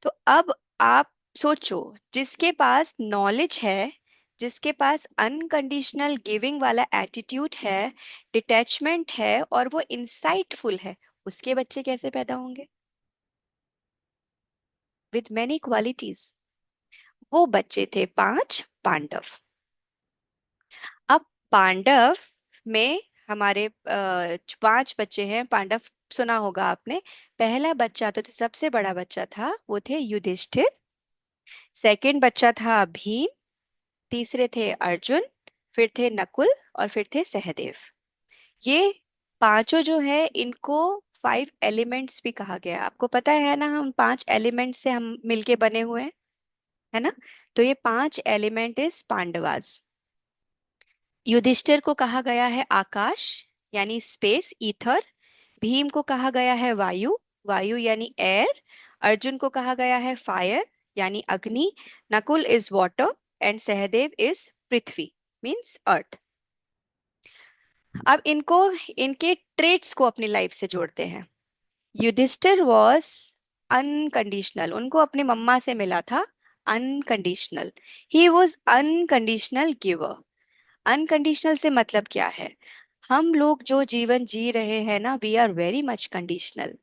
तो अब आप सोचो, जिसके पास नॉलेज है, जिसके पास अनकंडीशनल गिविंग वाला एटीट्यूड है, डिटैचमेंट है, और वो इंसाइटफुल है, उसके बच्चे कैसे पैदा होंगे? With many qualities. वो बच्चे थे 5 पांडव। अब पांडव में हमारे 5 बच्चे हैं पांडव, सुना होगा आपने। पहला बच्चा तो सबसे बड़ा बच्चा था, वो थे युधिष्ठिर। सेकंड बच्चा था भीम। तीसरे थे अर्जुन। फिर थे नकुल, और फिर थे सहदेव। ये पांचों जो है, इनको 5 एलिमेंट्स भी कहा गया है। आपको पता है ना, हम 5 एलिमेंट्स से हम मिलके बने हुए हैं, है ना? तो ये 5 एलिमेंट इज पांडवास। युधिष्ठिर को कहा गया है आकाश, यानी स्पेस, ईथर। भीम को कहा गया है वायु, वायु यानी एयर। अर्जुन को कहा गया है फायर, यानी अग्नि। Nakul is water, and Sahadev is पृथ्वी, मींस अर्थ। अब इनको, इनके ट्रेट्स को अपनी लाइफ से जोड़ते हैं। युधिष्ठिर वॉज अनकंडीशनल, उनको अपनी मम्मा से मिला था unconditional. He was unconditional giver. Unconditional से मतलब क्या है? हम लोग जो जीवन जी रहे हैं ना, we are very much conditional.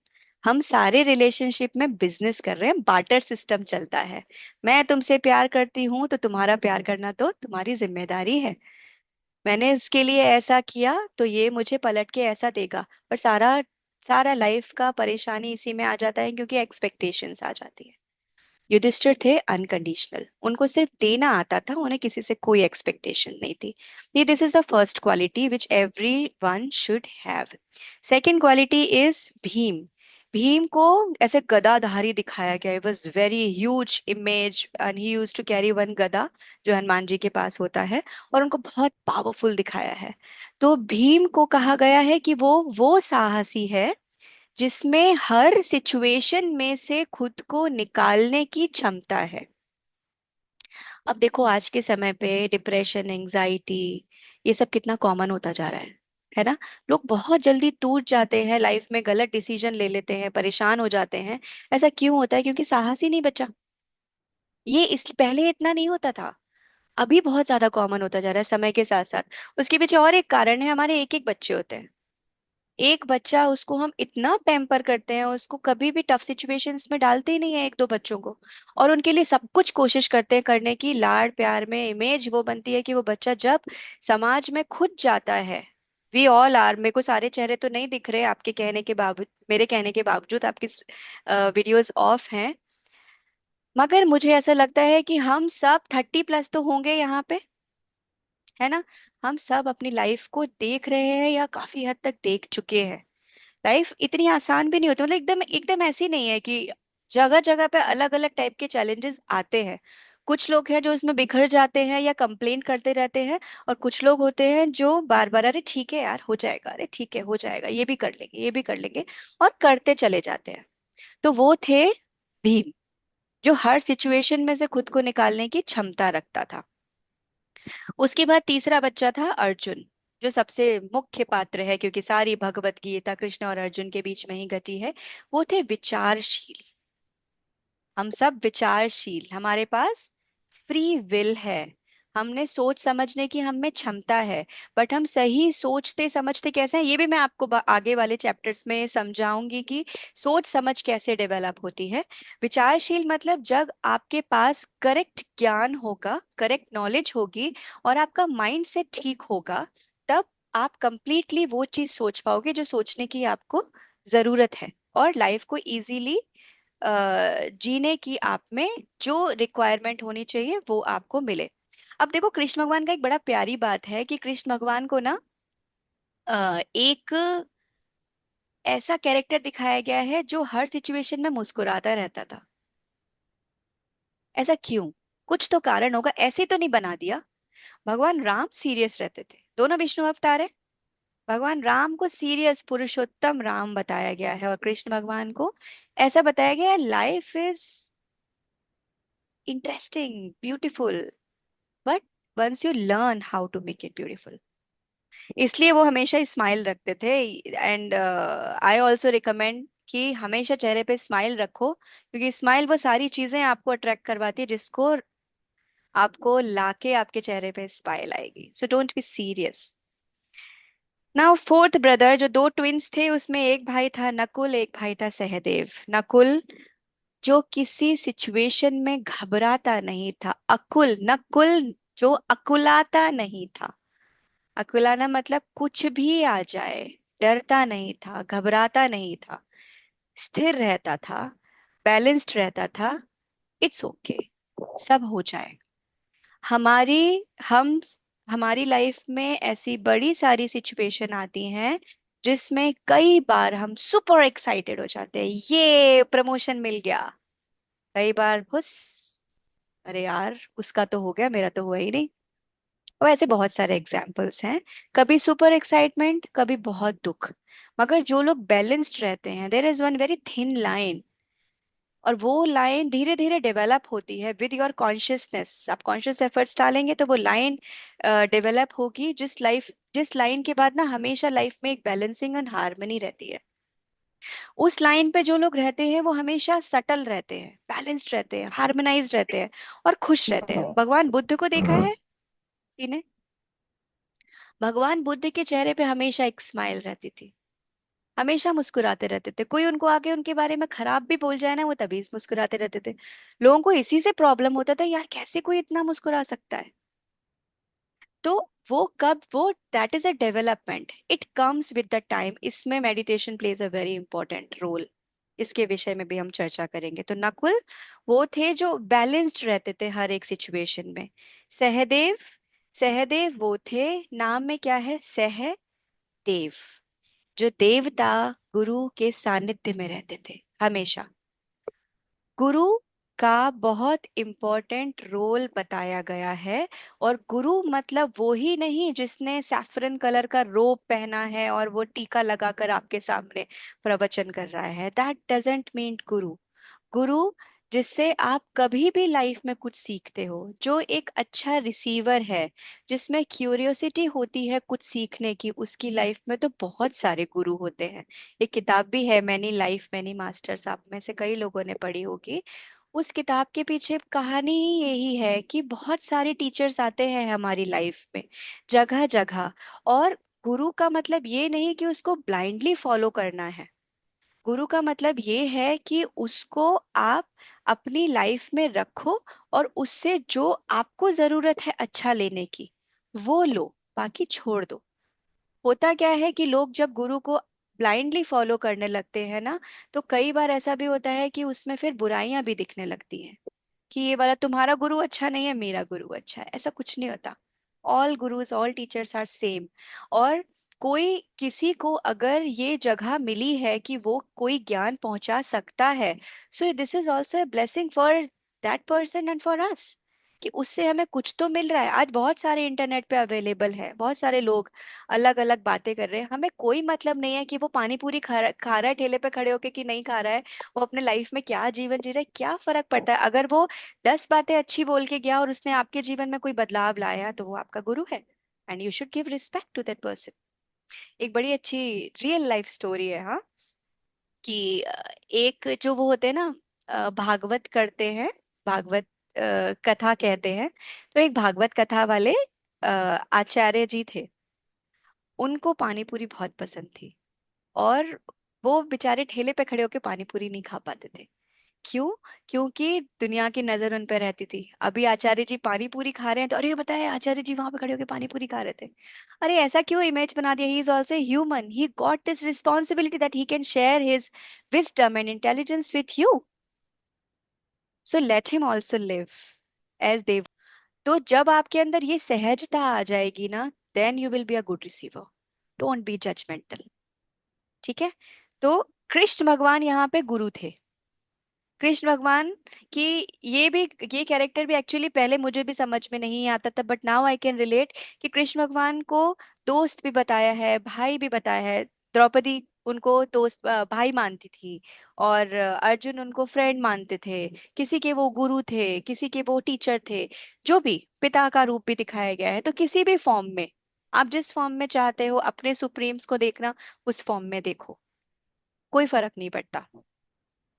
हम सारे रिलेशनशिप में बिजनेस कर रहे हैं, बार्टर सिस्टम चलता है। मैं तुमसे प्यार करती हूँ, तो तुम्हारा प्यार करना तो तुम्हारी जिम्मेदारी है। मैंने उसके लिए ऐसा किया तो ये मुझे पलट के ऐसा देगा। पर सारा सारा लाइफ का परेशानी इसी में आ जाता है, क्योंकि एक्सपेक्टेशंस आ जाती है। युधिष्ठिर थे अनकंडीशनल, उनको सिर्फ देना आता था, उन्हें किसी से कोई एक्सपेक्टेशन नहीं थी। ये this is the first quality which everyone should have. Second quality is Bhim. Bhim को ऐसे गदाधारी दिखाया गया है, was very huge image and he use to carry one गदा जो हनुमान जी के पास होता है, और उनको बहुत पावरफुल दिखाया है। तो भीम को कहा गया है कि वो साहसी है जिसमें हर सिचुएशन में से खुद को निकालने की क्षमता है। अब देखो आज के समय पे डिप्रेशन, एंजाइटी, ये सब कितना कॉमन होता जा रहा है ना। लोग बहुत जल्दी टूट जाते हैं, लाइफ में गलत डिसीजन ले लेते हैं, परेशान हो जाते हैं। ऐसा क्यों होता है? क्योंकि साहस ही नहीं बचा। ये इस पहले इतना नहीं होता था, अभी बहुत ज्यादा कॉमन होता जा रहा है समय के साथ साथ। उसके पीछे और एक कारण है, हमारे एक एक बच्चे होते हैं। एक बच्चा, उसको हम इतना पैम्पर करते हैं, उसको कभी भी टफ सिचुएशंस में डालते ही नहीं है, एक दो बच्चों को, और उनके लिए सब कुछ कोशिश करते हैं करने की। लाड़ प्यार में इमेज वो बनती है कि वो बच्चा जब समाज में खुद जाता है, वी ऑल आर, मेरे को सारे चेहरे तो नहीं दिख रहे आपके कहने के बावजूद, मेरे कहने के बावजूद आपकी वीडियोस ऑफ हैं, मगर मुझे ऐसा लगता है कि हम सब 30+ तो होंगे यहाँ पे, है ना। हम सब अपनी लाइफ को देख रहे हैं या काफी हद तक देख चुके हैं। लाइफ इतनी आसान भी नहीं होती, मतलब एकदम एकदम ऐसी नहीं है कि जगह जगह पे अलग अलग टाइप के चैलेंजेस आते हैं। कुछ लोग हैं जो इसमें बिखर जाते हैं या कंप्लेन करते रहते हैं, और कुछ लोग होते हैं जो बार बार अरे ठीक है यार हो जाएगा, अरे ठीक है हो जाएगा, ये भी कर लेंगे, ये भी कर लेंगे, और करते चले जाते हैं। तो वो थे भीम, जो हर सिचुएशन में से खुद को निकालने की क्षमता रखता था। उसके बाद तीसरा बच्चा था अर्जुन, जो सबसे मुख्य पात्र है क्योंकि सारी भगवत गीता कृष्ण और अर्जुन के बीच में ही घटी है। वो थे विचारशील। हम सब विचारशील, हमारे पास फ्री विल है, हमने सोच समझने की हम में क्षमता है। बट हम सही सोचते समझते कैसे हैं, ये भी मैं आपको आगे वाले चैप्टर्स में समझाऊंगी कि सोच समझ कैसे डेवलप होती है। विचारशील मतलब जब आपके पास करेक्ट ज्ञान होगा, करेक्ट नॉलेज होगी, और आपका माइंड सेट ठीक होगा, तब आप कंप्लीटली वो चीज सोच पाओगे जो सोचने की आपको जरूरत है, और लाइफ को इजीली जीने की आप में जो रिक्वायरमेंट होनी चाहिए वो आपको मिले। अब देखो कृष्ण भगवान का एक बड़ा प्यारी बात है कि कृष्ण भगवान को ना एक ऐसा कैरेक्टर दिखाया गया है जो हर सिचुएशन में मुस्कुराता रहता था। ऐसा क्यों? कुछ तो कारण होगा, ऐसे तो नहीं बना दिया। भगवान राम सीरियस रहते थे, दोनों विष्णु अवतार है। भगवान राम को सीरियस पुरुषोत्तम राम बताया गया है, और कृष्ण भगवान को ऐसा बताया गया है life is interesting, beautiful, but once you learn how to make it beautiful. इसलिए वो हमेशा स्माइल रखते थे। एंड आई ऑल्सो रिकमेंड कि हमेशा चेहरे पे स्माइल रखो, क्योंकि स्माइल वो सारी चीजें आपको अट्रैक्ट करवाती है जिसको आपको लाके आपके चेहरे पे स्माइल आएगी। So don't be serious. Now fourth brother, जो दो ट्विंस थे उसमें एक भाई था नकुल, एक भाई था सहदेव। नकुल जो किसी सिचुएशन में घबराता नहीं था, अकुल, नकुल जो अकुलाता नहीं था। अकुलाना मतलब कुछ भी आ जाए, डरता नहीं था, घबराता नहीं था, स्थिर रहता था, बैलेंस्ड रहता था। इट्स ओके, सब हो जाएगा। हमारी हम हमारी लाइफ में ऐसी बड़ी सारी सिचुएशन आती हैं जिसमें कई बार हम सुपर एक्साइटेड हो जाते हैं, ये प्रमोशन मिल गया। कई बार बस अरे यार उसका तो हो गया, मेरा तो हुआ ही नहीं। और ऐसे बहुत सारे एग्जाम्पल्स हैं, कभी सुपर एक्साइटमेंट, कभी बहुत दुख। मगर जो लोग बैलेंस्ड रहते हैं, there is one very thin line, और वो लाइन धीरे धीरे डेवलप होती है विद योर कॉन्शियसनेस। आप कॉन्शियस एफर्ट्स डालेंगे तो वो लाइन डेवलप होगी, जिस लाइन के बाद ना हमेशा लाइफ में एक बैलेंसिंग एंड हार्मनी रहती है। उस लाइन पे जो लोग रहते हैं वो हमेशा सटल रहते हैं, बैलेंस्ड रहते हैं, हार्मोनाइज रहते हैं, और खुश रहते हैं। भगवान बुद्ध को देखा है इन्हें, भगवान बुद्ध के चेहरे पे हमेशा एक स्माइल रहती थी, हमेशा मुस्कुराते रहते थे। कोई उनको आगे उनके बारे में खराब भी बोल जाए ना, वो तभी मुस्कुराते रहते थे। लोगों को इसी से प्रॉब्लम होता था, यार कैसे कोई इतना मुस्कुरा सकता है। तो वो कब वो that is a development, it comes with the time. इसमें meditation plays a very important role. इसके विषय में भी हम चर्चा करेंगे। तो नकुल वो थे जो बैलेंस्ड रहते थे हर एक सिचुएशन में। सहदेव, सहदेव वो थे, नाम में क्या है, सहदेव, जो देवता गुरु के सानिध्य में रहते थे हमेशा। गुरु का बहुत इम्पोर्टेंट रोल बताया गया है। और गुरु मतलब वो ही नहीं जिसने सैफरन कलर का रोब पहना है और वो टीका लगाकर आपके सामने प्रवचन कर रहा है। दैट डजंट मीन गुरु। गुरु जिससे आप कभी भी लाइफ में कुछ सीखते हो, जो एक अच्छा रिसीवर है, जिसमें क्यूरियोसिटी होती है कुछ सीखने की, उसकी लाइफ में तो बहुत सारे गुरु होते हैं। एक किताब भी है, मैनी लाइफ मैनी मास्टर्स, आप में से कई लोगों ने पढ़ी होगी। उस किताब के पीछे कहानी ही यही है कि बहुत सारे टीचर्स आते हैं हमारी लाइफ में, जगह जगह। और गुरु का मतलब ये नहीं कि उसको ब्लाइंडली फॉलो करना है। गुरु का मतलब ये है कि उसको आप अपनी लाइफ में रखो, और उससे जो आपको जरूरत है अच्छा लेने की, वो लो, बाकी छोड़ दो। होता क्या है कि लोग जब गुरु को ब्लाइंडली फॉलो करने लगते हैं ना, तो कई बार ऐसा भी होता है कि उसमें फिर बुराइयां भी दिखने लगती हैं, कि ये वाला तुम्हारा गुरु अच्छा नहीं है, मेरा गुरु अच्छा है। ऐसा कुछ नहीं होता। All gurus, all teachers are same. और कोई किसी को अगर ये जगह मिली है कि वो कोई ज्ञान पहुंचा सकता है, so this is also a blessing for that person and for us, कि उससे हमें कुछ तो मिल रहा है। आज बहुत सारे इंटरनेट पे अवेलेबल है, बहुत सारे लोग अलग अलग बातें कर रहे हैं। हमें कोई मतलब नहीं है कि वो पानी पूरी खा रहा है ठेले पे खड़े होके कि नहीं खा रहा है। वो अपने लाइफ में क्या जीवन जी रहा है, क्या फर्क पड़ता है। अगर वो 10 बातें अच्छी बोल के गया और उसने आपके जीवन में कोई बदलाव लाया, तो वो आपका गुरु है, and you should give respect to that person. एक बड़ी अच्छी रियल लाइफ स्टोरी है, हाँ, कि एक जो वो होते हैं ना, भागवत करते हैं, भागवत कथा कहते हैं। तो एक भागवत कथा वाले आचार्य जी थे, उनको पानी पूरी बहुत पसंद थी। और वो बेचारे ठेले पे खड़े होके पानी पूरी नहीं खा पाते थे। क्यों? क्योंकि दुनिया की नजर उन पर रहती थी। अभी आचार्य जी पानी पूरी खा रहे हैं तो अरे बताए आचार्य जी वहां पे खड़े होकर पानी पूरी खा रहे थे। अरे ऐसा क्यों इमेज बना दिया? He is also human, he got this responsibility that he can share his wisdom and intelligence with you, so let him also live as they. तो जब आपके अंदर ये सहजता आ जाएगी ना, then you will be a good receiver. Don't be judgmental. ठीक है? तो कृष्ण भगवान यहाँ पे गुरु थे। कृष्ण भगवान की ये भी, ये कैरेक्टर भी एक्चुअली पहले मुझे भी समझ में नहीं आता था, but now I can relate, कि कृष्ण भगवान को दोस्त भी बताया है, भाई भी बताया है। द्रौपदी उनको दोस्त भाई मानती थी, और अर्जुन उनको फ्रेंड मानते थे। किसी के वो गुरु थे, किसी के वो टीचर थे। जो भी पिता का रूप भी दिखाया गया है, तो किसी भी फॉर्म में, आप जिस फॉर्म में चाहते हो अपने सुप्रीम्स को देखना, उस फॉर्म में देखो, कोई फर्क नहीं पड़ता।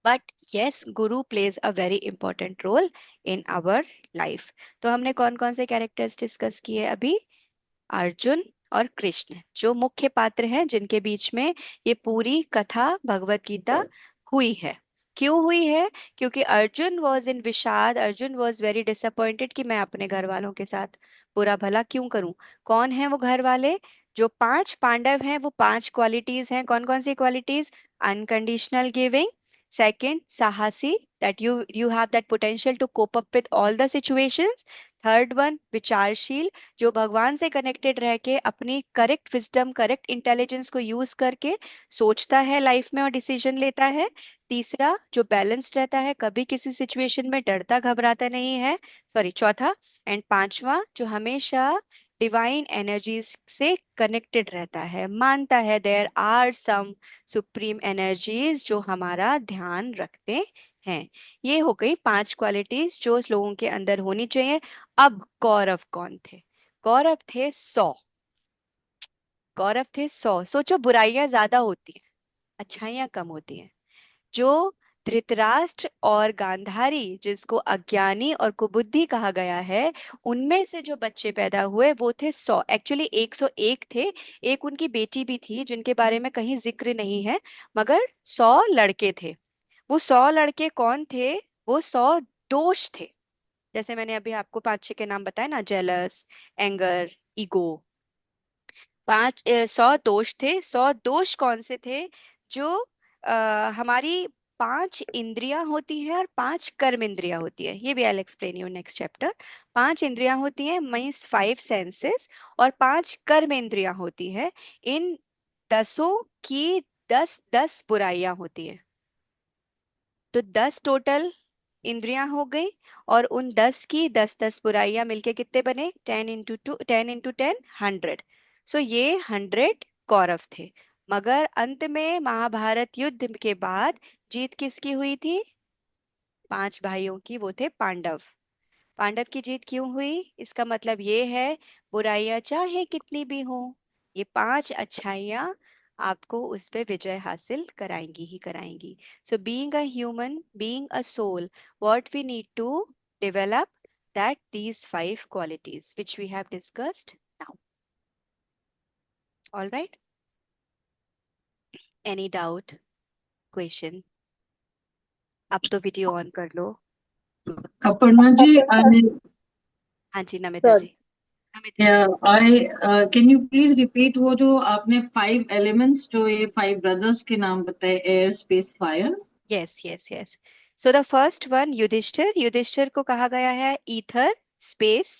But yes, guru plays a very important role in our life. तो हमने कौन कौन से कैरेक्टर्स डिस्कस किए अभी? अर्जुन और कृष्ण जो मुख्य पात्र हैं, जिनके बीच में ये पूरी कथा भगवत गीता हुई है। क्यों हुई है? क्योंकि अर्जुन वॉज इन विषाद, अर्जुन वॉज वेरी डिसअपॉइंटेड कि मैं अपने घर वालों के साथ बुरा भला क्यों करूं। कौन है वो घर वाले? जो 5 पांडव हैं, वो 5 क्वालिटीज हैं। कौन कौन सी क्वालिटीज? अनकंडीशनल गिविंग, सेकंड साहसी, that you have that potential to cope up with all the situations. Third one विचारशील, जो भगवान से कनेक्टेड रह के अपनी करेक्ट विजडम, करेक्ट इंटेलिजेंस को यूज करके सोचता है लाइफ में और डिसीजन लेता है। तीसरा जो बैलेंस्ड रहता है, कभी किसी सिचुएशन में डरता घबराता नहीं है, सॉरी चौथा। एंड पांचवा जो हमेशा डिवाइन एनर्जीज से कनेक्टेड रहता है, मानता है there are some supreme energies जो हमारा ध्यान रखते हैं। ये हो गई 5 क्वालिटीज जो लोगों के अंदर होनी चाहिए। अब कौरव कौन थे? कौरव थे 100। कौरव थे 100। सोचो, बुराइयां ज्यादा होती हैं, अच्छाइयां कम होती हैं। जो धृतराष्ट्र और गांधारी, जिसको अज्ञानी और कुबुद्धि कहा गया है, उनमें से जो बच्चे पैदा हुए वो थे 100। एक्चुअली 101 थे। एक उनकी बेटी भी थी जिनके बारे में कहीं जिक्र नहीं है, मगर 100 लड़के थे। वो 100 लड़के कौन थे? वो 100 दोष थे। जैसे मैंने अभी आपको 5-6 के नाम बताए ना, जेलस, एंगर, ईगो। 100 दोष थे। 100 दोष कौन से थे? जो हमारी 5 इंद्रियां होती है और 5 कर्म इंद्रियां होती है। ये भी I explain you next chapter. 5 इंद्रियां होती है मीन्स 5 सेंसेस, और 5 कर्म इंद्रियां होती है। इन 10 की 10 बुराइयां होती है। तो 10 टोटल इंद्रियां हो गई, और उन 10 की 10 बुराइयां मिलके कितने बने? 10 × 10 100। सो ये 100 कौरव थे। मगर अंत में महाभारत युद्ध के बाद जीत किसकी हुई थी? 5 भाइयों की, वो थे पांडव। पांडव की जीत क्यों हुई? इसका मतलब ये है, बुराइयां चाहे कितनी भी हो, ये 5 अच्छाइयां आपको उस पे विजय हासिल कराएंगी ही कराएंगी। So being a human, being a soul, what we need to develop that these 5 qualities which we have discussed now. All right, any doubt, question? अब तो वीडियो ऑन कर लो। Aparna ji, हाँ जी Namita sir, ji. Namita ji. can you please repeat वो जो आपने 5 elements जो ये 5 brothers के नाम बताए, air, space, fire? Yes, yes, yes. So the first one, Yudhishthir. Yudhishthir को कहा गया है ether, space.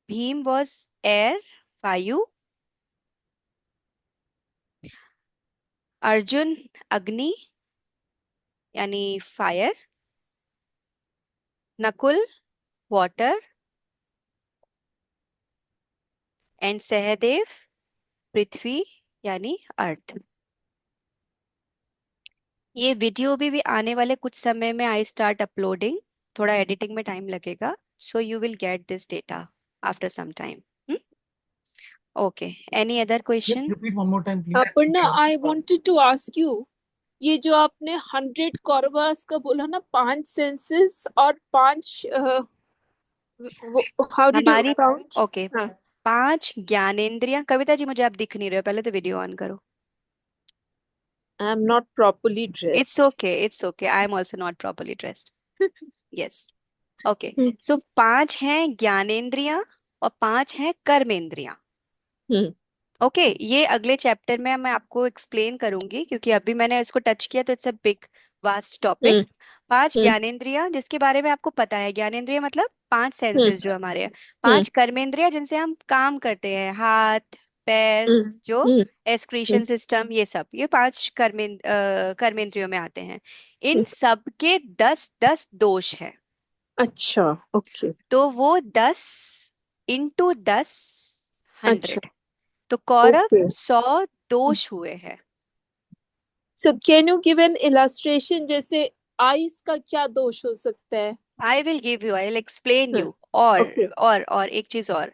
Bhim was air, वायु। अर्जुन अग्नि यानी fire. Nakul water, and Sahadev पृथ्वी यानी अर्थ। ये वीडियो भी आने वाले कुछ समय में आई स्टार्ट अपलोडिंग। थोड़ा एडिटिंग में टाइम लगेगा, so you will get this data after some time. Okay, any other Just question? repeat one more time, please. Aparna, I wanted to ask you, ये जो आपने 100 कौरवास का बोला ना, 5 सेंसेस और 5 हाउ डिड यू हमारी काउंट? ओके, 5 ज्ञानेंद्रियां। कविता जी मुझे आप दिख नहीं रहे हो, पहले तो वीडियो ऑन करो। I am not properly it's dressed. Okay, it's okay, I am also not properly dressed. Yes, okay. So 5 हैं ज्ञानेंद्रियां और 5 हैं कर्मेंद्रियां। ओके, ये अगले चैप्टर में मैं आपको एक्सप्लेन करूंगी, क्योंकि अभी मैंने इसको टच किया तो it's a big vast topic. 5 ज्ञानेंद्रियां जिसके बारे में आपको पता है, ज्ञानेंद्रिय मतलब 5 सेंसेस जो हमारे हैं। 5 कर्मेंद्रियां जिनसे हम काम करते हैं, हाथ पैर, जो एक्सक्रीशन सिस्टम, ये सब, ये 5 कर्मेंद्रियों में आते हैं। इन सब के 10 दोष है। अच्छा, ओके। तो वो 10 × 10 अच्छा, 100, तो कौरव ओके। 100 दोष हुए हैं। So can you give an illustration, जैसे आइस का क्या दोष हो सकता है? I will give you, I will explain you. और ओके। और एक चीज और,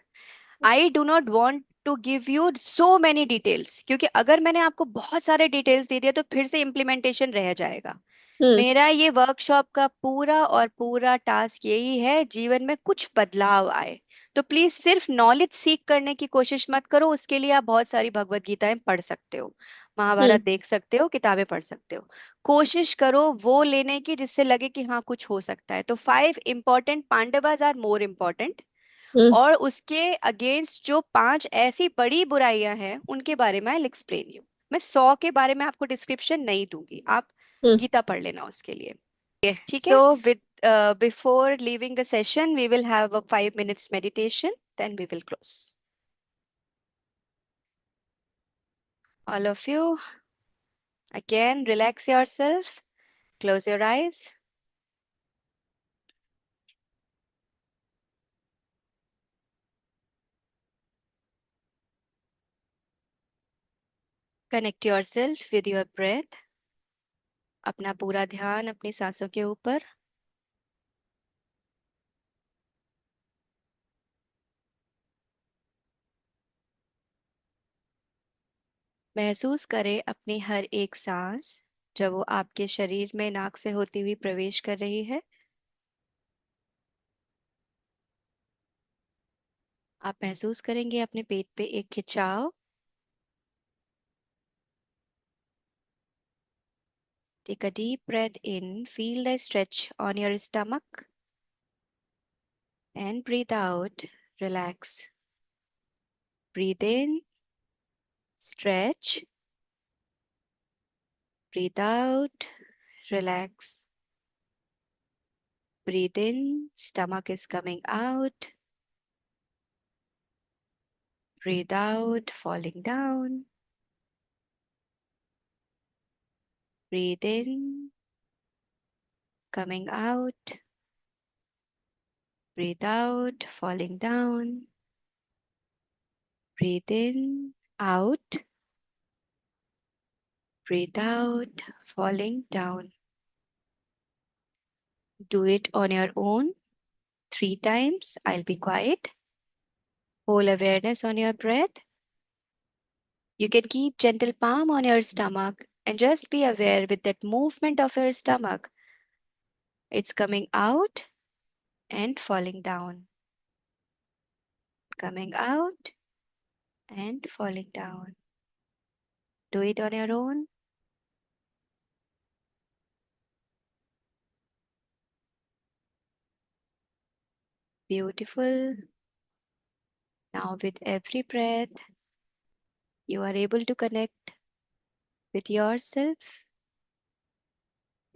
I do not want to give you so many details, क्योंकि अगर मैंने आपको बहुत सारे डिटेल्स दे दिया तो फिर से इम्प्लीमेंटेशन रह जाएगा। मेरा ये वर्कशॉप का पूरा और पूरा टास्क यही है, जीवन में कुछ बदलाव आए। तो प्लीज सिर्फ नॉलेज सीख करने की कोशिश मत करो। उसके लिए आप बहुत सारी भगवत गीताएं पढ़ सकते हो, महाभारत देख सकते हो, किताबें पढ़ सकते हो। कोशिश करो वो लेने की जिससे लगे कि हाँ कुछ हो सकता है। तो 5 important Pandavas are more important, और उसके अगेंस्ट जो 5 ऐसी बड़ी बुराइयां हैं उनके बारे में आई एक्सप्लेन यू। मैं 100 के बारे में आपको डिस्क्रिप्शन नहीं दूंगी, आप गीता पढ़ लेना उसके लिए। ठीक है, so with before leaving the session we will have a 5 minutes meditation, then we will close. All of you, again relax yourself, close your eyes. Connect yourself with your breath. अपना पूरा ध्यान अपनी सांसों के ऊपर। महसूस करें अपनी हर एक सांस जब वो आपके शरीर में नाक से होती हुई प्रवेश कर रही है। आप महसूस करेंगे अपने पेट पे एक खिंचाव। Take a deep breath in, feel the stretch on your stomach, and breathe out, relax. Breathe in, stretch, Breathe out, relax. Breathe in, stomach is coming out. Breathe out, falling down. Breathe in, coming out. Breathe out, falling down. Breathe in, out. Breathe out, falling down. Do it on your own 3 times. I'll be quiet. Whole awareness on your breath. You can keep gentle palm on your stomach and just be aware with that movement of your stomach. It's coming out and falling down. Coming out and falling down. Do it on your own. Beautiful. Now, with every breath, you are able to connect with yourself,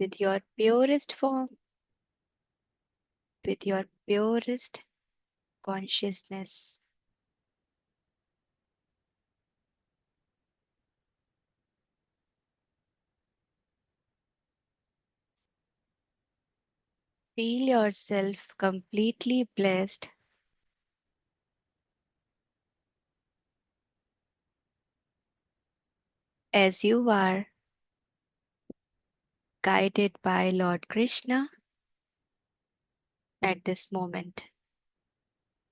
with your purest form, with your purest consciousness. Feel yourself completely blessed as you are, guided by Lord Krishna at this moment.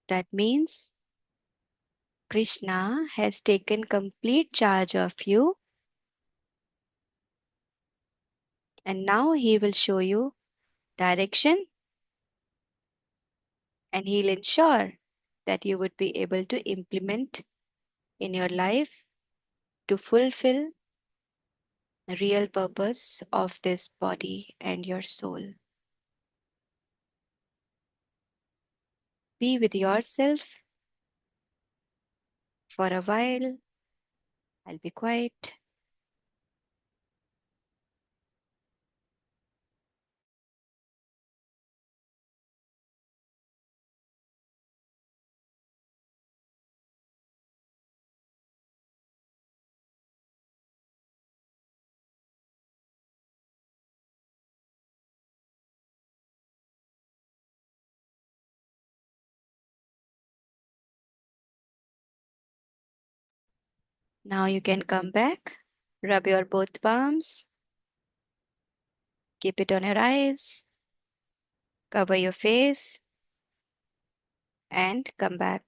That means Krishna has taken complete charge of you, and now he will show you direction, and he'll ensure that you would be able to implement in your life to fulfill the real purpose of this body and your soul. Be with yourself for a while. I'll be quiet. Now you can come back, rub your both palms, keep it on your eyes, cover your face, and come back.